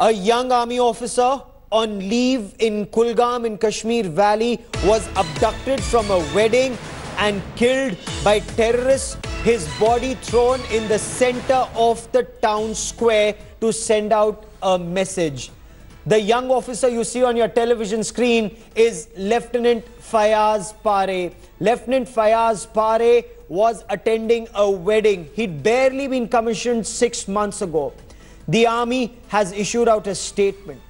A young army officer on leave in Kulgam in Kashmir Valley was abducted from a wedding and killed by terrorists. His body thrown in the center of the town square to send out a message. The young officer you see on your television screen is Lieutenant Fayaz Parry. Lieutenant Fayaz Parry was attending a wedding. He'd barely been commissioned 6 months ago. The army has issued out a statement.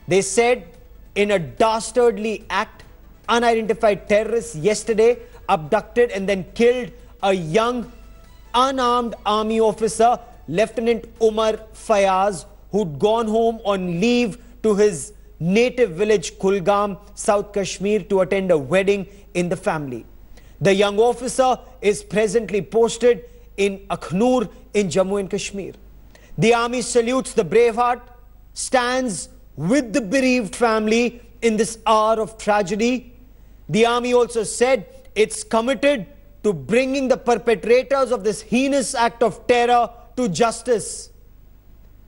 They said in a dastardly act, unidentified terrorists yesterday abducted and then killed a young unarmed army officer, Lieutenant Umar Fayaz, who'd gone home on leave to his native village Kulgam, South Kashmir, to attend a wedding in the family. The young officer is presently posted in Akhnur in Jammu and Kashmir. The army salutes the brave heart, stands with the bereaved family in this hour of tragedy. The army also said it's committed to bringing the perpetrators of this heinous act of terror to justice.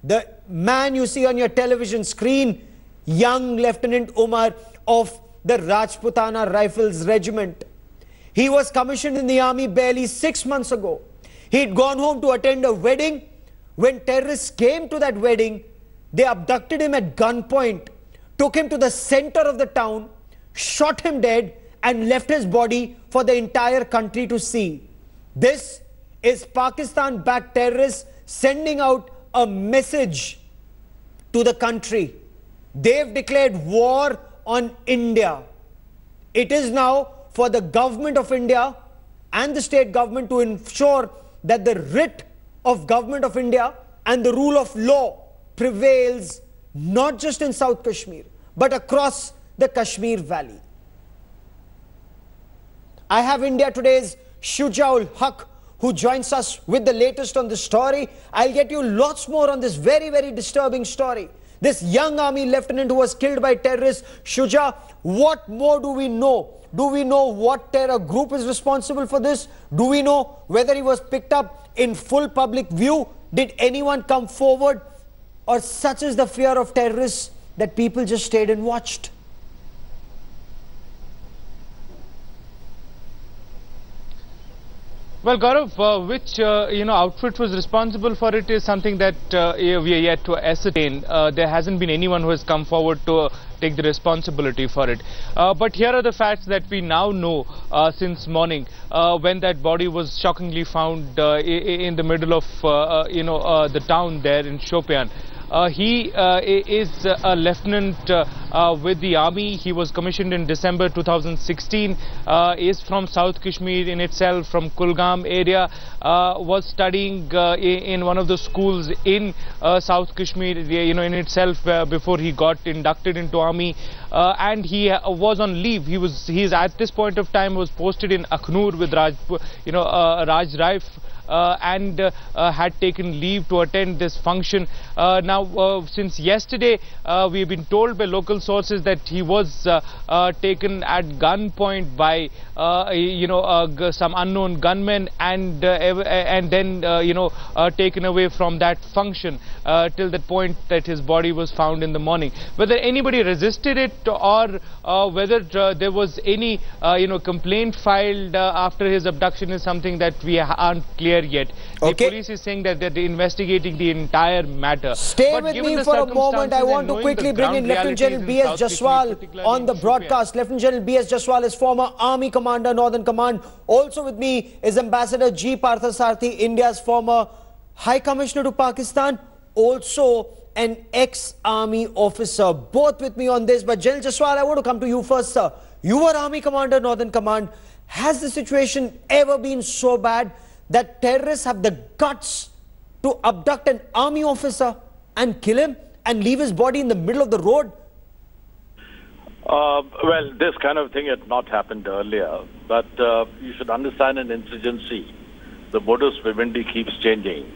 The man you see on your television screen, young Lieutenant Umar of the Rajputana Rifles Regiment. He was commissioned in the army barely 6 months ago. He'd gone home to attend a wedding. When terrorists came to that wedding, they abducted him at gunpoint, took him to the center of the town, shot him dead, and left his body for the entire country to see. This is Pakistan-backed terrorists sending out a message to the country. They've declared war on India. It is now for the government of India and the state government to ensure that the writ of government of India and the rule of law prevails not just in South Kashmir but across the Kashmir Valley. I have India Today's Shujaul Haq, who joins us with the latest on this story. I'll get you lots more on this very, very disturbing story. This young army lieutenant who was killed by terrorists. Shuja, what more do we know? Do we know what terror group is responsible for this? Do we know whether he was picked up in full public view? Did anyone come forward? Or such is the fear of terrorists that people just stayed and watched? Well, Gaurav, which outfit was responsible for it is something that we are yet to ascertain. There hasn't been anyone who has come forward to take the responsibility for it. But here are the facts that we now know since morning, when that body was shockingly found in the middle of the town there in Shopian. He is a lieutenant with the army. He was commissioned in December 2016, is from South Kashmir in itself, from Kulgam area, was studying in one of the schools in South Kashmir, in itself, before he got inducted into army, and he was on leave. He's at this point of time was posted in Akhnur with Raj Raif. And had taken leave to attend this function. Now, since yesterday, we have been told by local sources that he was taken at gunpoint by some unknown gunmen, and then taken away from that function till the point that his body was found in the morning. Whether anybody resisted it or whether there was any complaint filed after his abduction is something that we aren't clear yet. The police is saying that they're investigating the entire matter. Stay with me for a moment. I want to quickly bring in Lieutenant General B.S. Jaswal on the broadcast. Lieutenant General B.S. Jaswal is former Army Commander, Northern Command. Also with me is Ambassador G. Parthasarathi, India's former High Commissioner to Pakistan, also an ex-army officer. Both with me on this. But General Jaswal, I want to come to you first, sir. You were Army Commander, Northern Command. Has the situation ever been so bad that terrorists have the guts to abduct an army officer and kill him and leave his body in the middle of the road? Well, this kind of thing had not happened earlier, but you should understand in insurgency, the modus vivendi keeps changing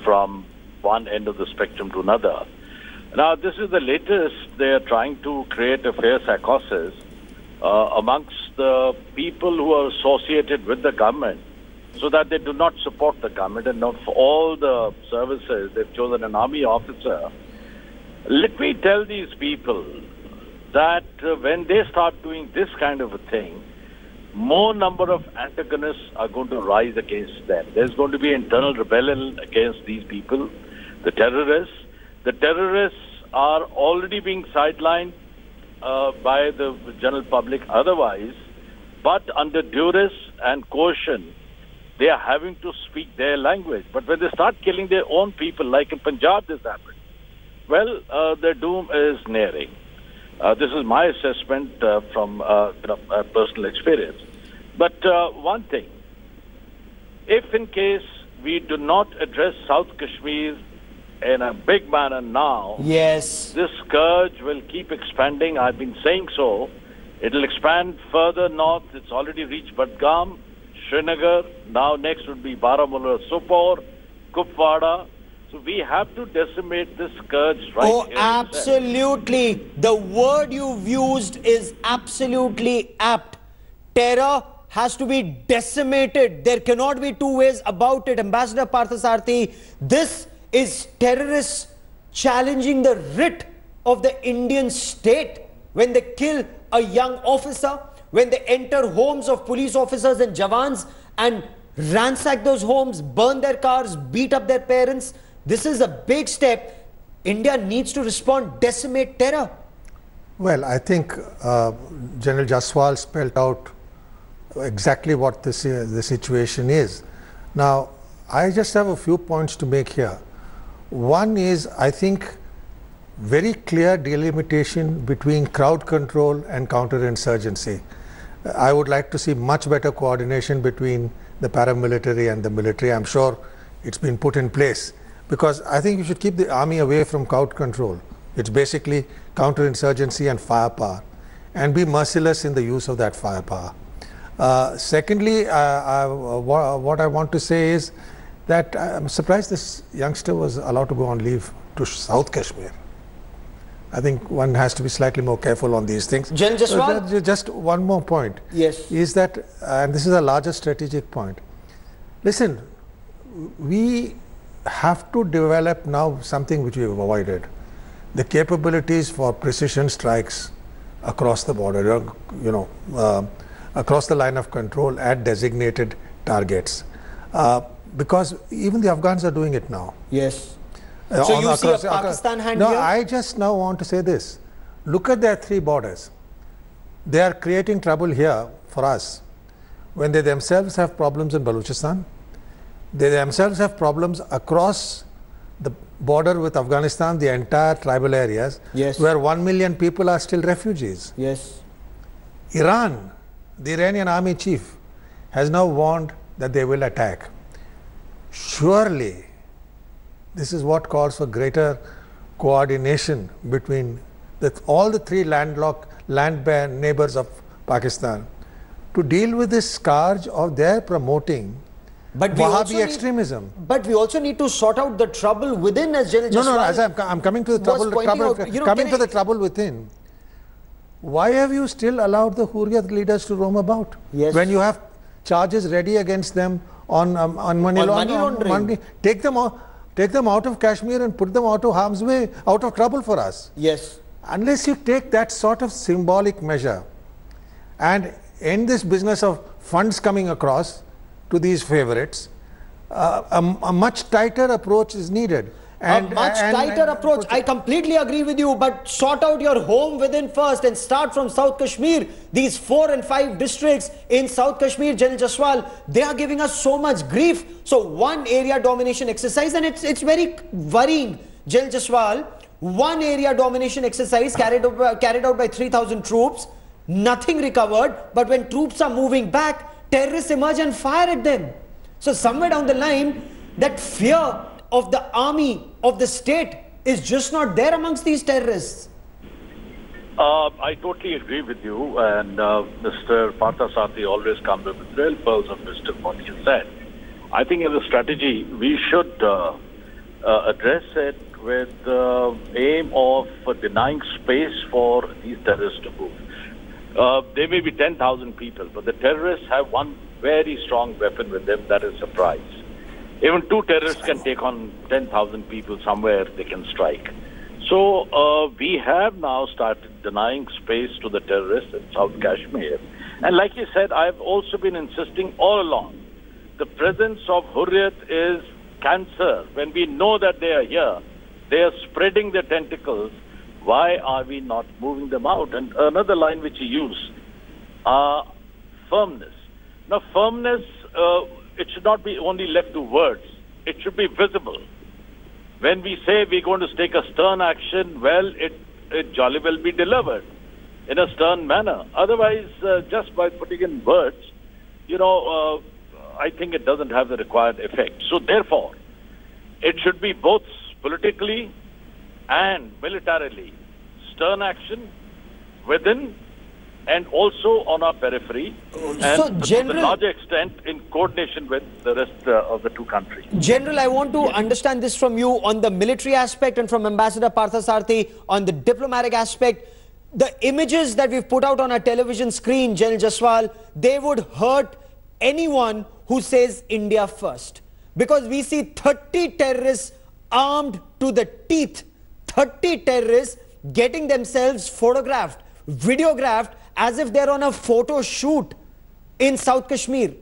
from one end of the spectrum to another. Now, this is the latest. They are trying to create a fair psychosis amongst the people who are associated with the government, so that they do not support the government, and not for all the services. They've chosen an army officer Let me tell these people that when they start doing this kind of a thing, more number of antagonists are going to rise against them. There's going to be internal rebellion against these people, the terrorists. The terrorists are already being sidelined by the general public otherwise, but under duress and caution, they are having to speak their language. But when they start killing their own people, like in Punjab this happened, well, their doom is nearing. This is my assessment from personal experience. But one thing, if in case we do not address South Kashmir in a big manner now, yes, this scourge will keep expanding. I've been saying so. It will expand further north. It's already reached Budgam, Srinagar. Now next would be Baramulla, Sopore, Kupwara. So we have to decimate this scourge right Oh, here. absolutely. The word you've used is absolutely apt. Terror has to be decimated. There cannot be two ways about it. Ambassador Parthasarathi, this is terrorists challenging the writ of the Indian state when they kill a young officer, when they enter homes of police officers and jawans and ransack those homes, burn their cars, beat up their parents. This is a big step. India needs to respond, decimate terror. Well, I think General Jaswal spelled out exactly what the situation is. Now, I just have a few points to make here. One is, I think, very clear delimitation between crowd control and counterinsurgency. I would like to see much better coordination between the paramilitary and the military. I'm sure it's been put in place, because I think you should keep the army away from crowd control. It's basically counterinsurgency and firepower, and be merciless in the use of that firepower. Secondly, what I want to say is that I'm surprised this youngster was allowed to go on leave to South Kashmir. I think one has to be slightly more careful on these things. General Jaswal? Just one more point. Yes. Is that, and this is a larger strategic point. Listen, we have to develop now something which we have avoided. The capabilities for precision strikes across the border, across the line of control at designated targets. Because even the Afghans are doing it now. Yes. So you see a Pakistan hand here? No, I just now want to say this. Look at their three borders. They are creating trouble here for us when they themselves have problems in Balochistan. They themselves have problems across the border with Afghanistan, the entire tribal areas, yes, where 1 million people are still refugees. Yes. Iran, the Iranian army chief, has now warned that they will attack. Surely, this is what calls for greater coordination between all the three land-bound neighbors of Pakistan to deal with this scourge of their promoting Wahhabi extremism. But we also need to sort out the trouble within, as General Jaswal. No, as I'm coming to the trouble within. Why have you still allowed the Hurriyat leaders to roam about? Yes. When you have charges ready against them on money laundering. Take them out of Kashmir and put them out of harm's way, out of trouble for us. Yes. Unless you take that sort of symbolic measure and end this business of funds coming across to these favorites, a much tighter approach is needed. A much tighter approach. I completely agree with you, but sort out your home within first and start from South Kashmir. These 4 and 5 districts in South Kashmir, General Jaswal, they are giving us so much grief. So one area domination exercise, and it's very worrying, General Jaswal. One area domination exercise carried out by 3,000 troops, nothing recovered, but when troops are moving back, terrorists emerge and fire at them. So somewhere down the line, that fear of the army, of the state, is just not there amongst these terrorists. I totally agree with you, and Mr. Parthasarathi always comes with real pearls of wisdom what he said. I think as a strategy, we should address it with the aim of denying space for these terrorists to move. There may be 10,000 people, but the terrorists have one very strong weapon with them, that is surprise. Even 2 terrorists can take on 10,000 people somewhere they can strike. So we have now started denying space to the terrorists in South Kashmir. And like you said, I've also been insisting all along, the presence of Hurriyat is cancer. When we know that they are here, they are spreading their tentacles. Why are we not moving them out? And another line which you use, firmness. Now, firmness, it should not be only left to words. It should be visible. When we say we're going to take a stern action, well, it jolly well be delivered in a stern manner. Otherwise, just by putting in words, I think it doesn't have the required effect. So therefore, it should be both politically and militarily stern action within and also on our periphery, and to a larger extent in coordination with the rest of the two countries. General, I want to understand this from you on the military aspect and from Ambassador Parthasarathi on the diplomatic aspect. The images that we've put out on our television screen, General Jaswal, they would hurt anyone who says India first. Because we see 30 terrorists armed to the teeth, 30 terrorists getting themselves photographed, videographed, as if they're on a photo shoot in South Kashmir.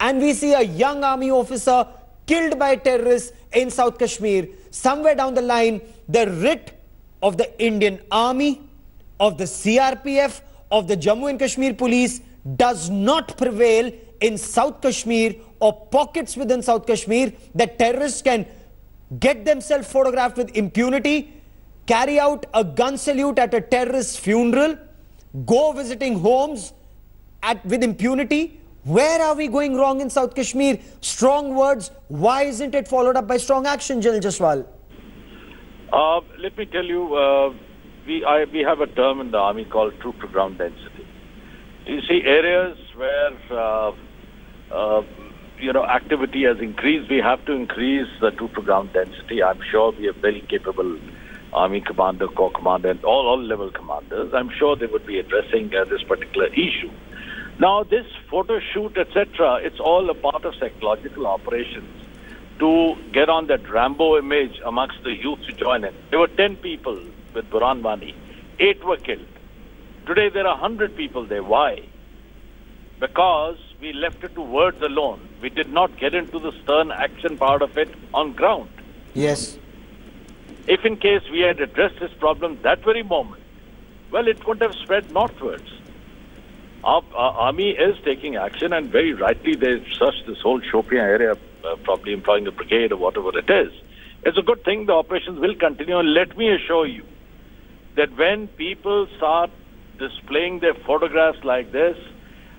And we see a young army officer killed by terrorists in South Kashmir. Somewhere down the line, the writ of the Indian Army, of the CRPF, of the Jammu and Kashmir police does not prevail in South Kashmir or pockets within South Kashmir, that terrorists can get themselves photographed with impunity, carry out a gun salute at a terrorist funeral, go visiting homes with impunity. Where are we going wrong in South Kashmir? Strong words, why isn't it followed up by strong action, General Jaswal? Let me tell you, we have a term in the army called troop to ground density. You see areas where activity has increased, we have to increase the troop to ground density. I'm sure we have very capable Army commander, corps commander, and all level commanders. I'm sure they would be addressing this particular issue. Now, this photo shoot, etc., it's all a part of psychological operations to get on that Rambo image amongst the youth to join in. There were 10 people with Burhan Wani. 8 were killed. Today, there are 100 people there. Why? Because we left it to words alone. We did not get into the stern action part of it on ground. Yes. If in case we had addressed this problem that very moment, well, it would have spread northwards. Our army is taking action, and very rightly they searched this whole Shopian area, probably employing a brigade or whatever it is. It's a good thing. The operations will continue, and let me assure you that when people start displaying their photographs like this,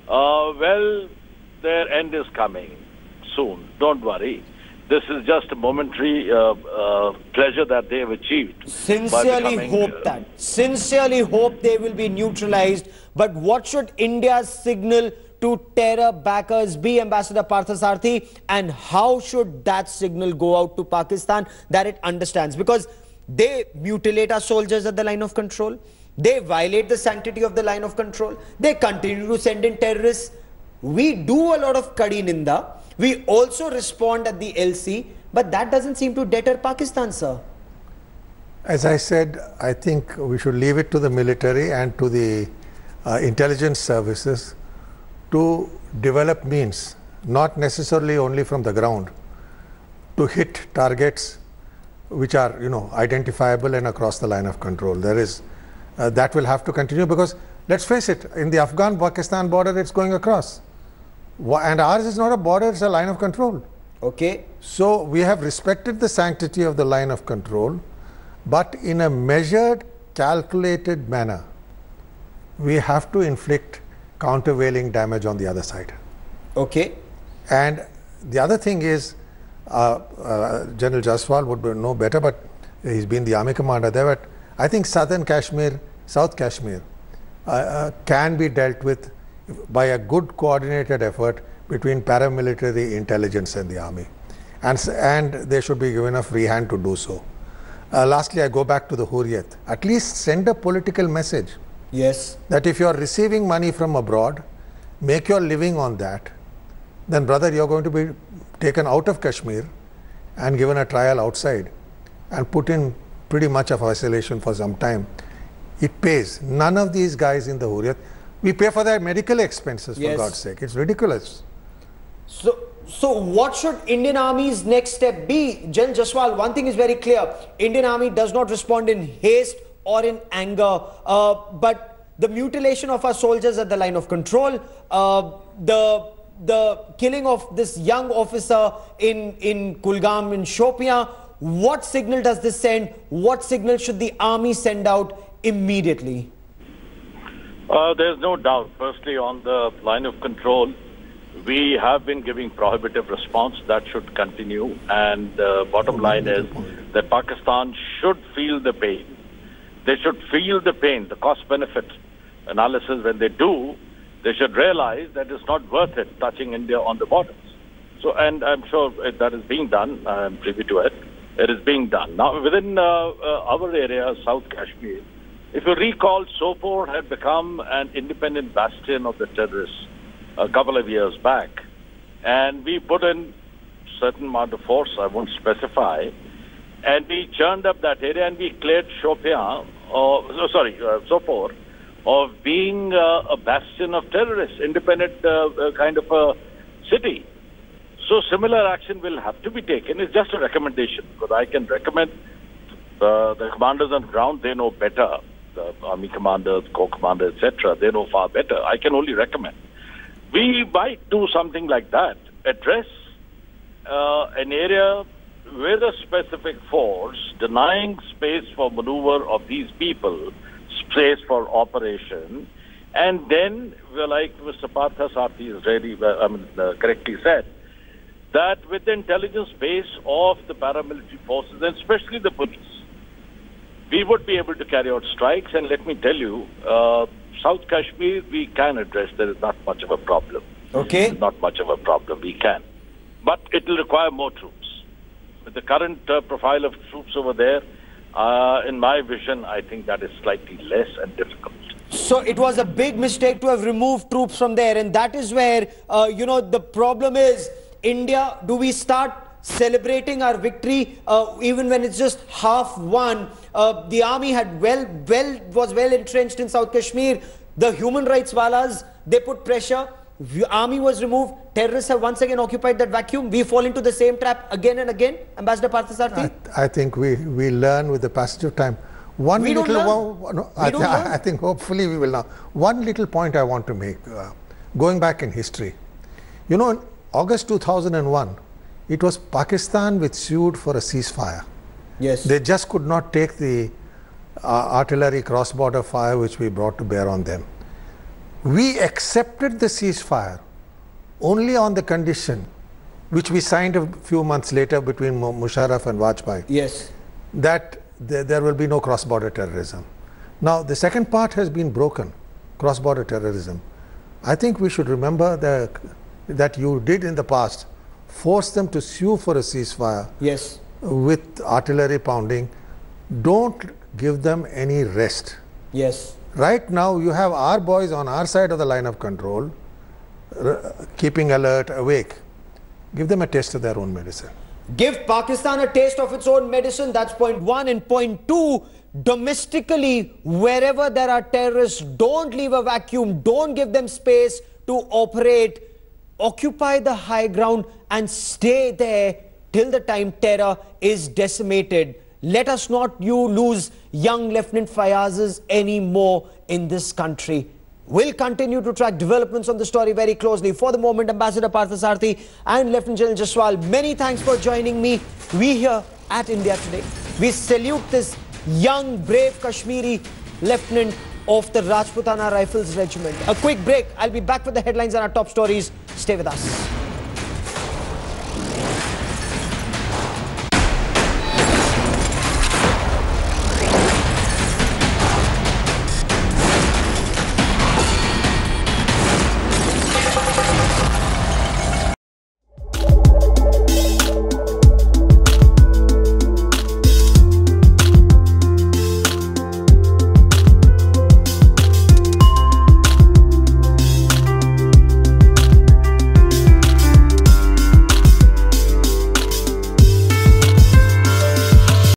well, their end is coming soon. Don't worry. This is just a momentary pleasure that they have achieved. Sincerely hope they will be neutralized. But what should India's signal to terror backers be, Ambassador Parthasarathi? And how should that signal go out to Pakistan that it understands? Because they mutilate our soldiers at the line of control. They violate the sanctity of the line of control. They continue to send in terrorists. We do a lot of Kadi Ninda. We also respond at the LC, but that doesn't seem to deter Pakistan, sir. As I said, I think we should leave it to the military and to the intelligence services to develop means, not necessarily only from the ground, to hit targets which are, identifiable and across the line of control. There is, that will have to continue, because let's face it, in the Afghan-Pakistan border, it's going across. And ours is not a border, it's a line of control. Okay. So we have respected the sanctity of the line of control, but in a measured, calculated manner, we have to inflict countervailing damage on the other side. Okay. And the other thing is, General Jaswal would know better, but he's been the army commander there, but I think South Kashmir can be dealt with by a good coordinated effort between paramilitary, intelligence and the army. And they should be given a free hand to do so. Lastly, I go back to the Hurriyat. At least send a political message. Yes. That if you are receiving money from abroad, make your living on that, then brother, you're going to be taken out of Kashmir and given a trial outside and put in pretty much of isolation for some time. It pays. None of these guys in the Hurriyat, we pay for their medical expenses, for God's sake. It's ridiculous. So what should Indian Army's next step be? General Jaswal, one thing is very clear. Indian Army does not respond in haste or in anger. But the mutilation of our soldiers at the line of control, the killing of this young officer in Kulgam, in Shopian, what signal does this send? What signal should the army send out immediately? There's no doubt. Firstly, on the line of control, we have been giving prohibitive response. That should continue. And the bottom line is that Pakistan should feel the pain. They should feel the pain, the cost-benefit analysis. When they do, they should realize that it's not worth it touching India on the borders. So, and I'm sure that is being done. I'm privy to it. It is being done. Now, within our area, South Kashmir, if you recall, Sopore had become an independent bastion of the terrorists a couple of years back. And we put in certain amount of force, I won't specify, and we churned up that area and we cleared Shopian, Sopore, of being a bastion of terrorists, independent kind of a city. So similar action will have to be taken. It's just a recommendation, because I can recommend the commanders on ground, they know better. The army commanders, corps commanders, etc., they know far better. I can only recommend. We might do something like that, address an area with a specific force, denying space for maneuver of these people, space for operation, and then, like Mr. Partha Sarthi has really correctly said, that with the intelligence base of the paramilitary forces, and especially the police, we would be able to carry out strikes. And let me tell you, South Kashmir, we can address. There is not much of a problem. Okay. Not much of a problem. We can. But it will require more troops. With the current profile of troops over there, in my vision, I think that is slightly less and difficult. So it was a big mistake to have removed troops from there. And that is where, the problem is, India, do we start celebrating our victory even when it's just half won? The army had was well entrenched in South Kashmir. The human rights walas, they put pressure. The army was removed. Terrorists have once again occupied that vacuum. We fall into the same trap again and again. Ambassador Partha Sarthi? I think we learn with the passage of time. I think hopefully we will now. One little point I want to make, going back in history. You know, in August 2001, it was Pakistan which sued for a ceasefire. Yes. They just could not take the artillery cross-border fire which we brought to bear on them. We accepted the ceasefire only on the condition, which we signed a few months later between Musharraf and Vajpayee. Yes. That there will be no cross-border terrorism. Now, the second part has been broken, cross-border terrorism. I think we should remember that you did in the past force them to sue for a ceasefire. Yes. With artillery pounding. Don't give them any rest. Yes. Right now, you have our boys on our side of the line of control, keeping alert, awake. Give them a taste of their own medicine. Give Pakistan a taste of its own medicine. That's point one. And point two, domestically, wherever there are terrorists, don't leave a vacuum. Don't give them space to operate. Occupy the high ground and stay there till the time terror is decimated. Let us not lose young Lieutenant Fayaz's anymore in this country. We'll continue to track developments on the story very closely. For the moment, Ambassador Partha Sarthi and Lieutenant General Jaswal, many thanks for joining me. We here at India Today, we salute this young, brave Kashmiri Lieutenant of the Rajputana Rifles Regiment. A quick break. I'll be back with the headlines and our top stories. Stay with us.